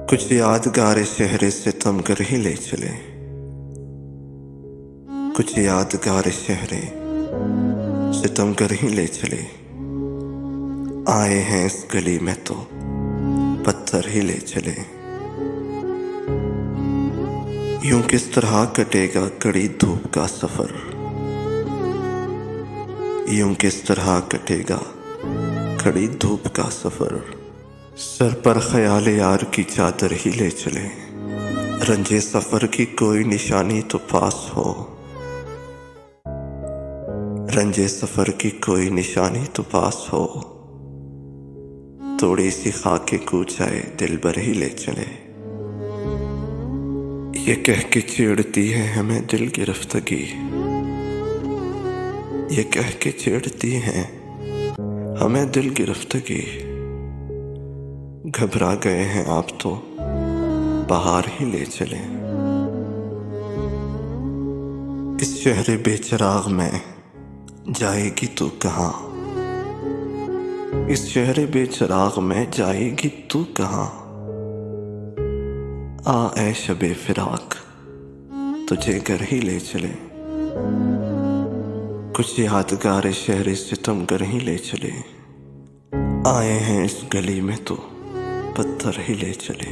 कुछ यादगार शहर सितमगर ही ले चले, कुछ यादगार शहर सितमगर ही ले चले। आए हैं इस गली में तो पत्थर ही ले चले। यूं किस तरह कटेगा कड़ी धूप का सफर, यूं किस तरह कटेगा कड़ी धूप का सफर। सर पर ख्याल यार की चादर ही ले चले, रंजे सफर की कोई निशानी तो पास हो, रंजे सफर की कोई निशानी तो पास हो। थोड़ी सी खाके कूचाए दिल भर ही ले चले। ये कह के छेड़ती है हमें दिल गिरफ्तगी, ये कह के छेड़ती है हमें दिल गिरफ्तगी। घबरा गए हैं आप तो बाहर ही ले चले। इस शहर बेचराग में जाएगी तू कहाँ, इस शहर बेचराग में जाएगी तू कहाँ। आ ऐ शबे फिराक तुझे घर ही ले चले। कुछ यादगार शहर सितमगर ही ले चले। आए हैं इस गली में तो पत्थर ही ले चले।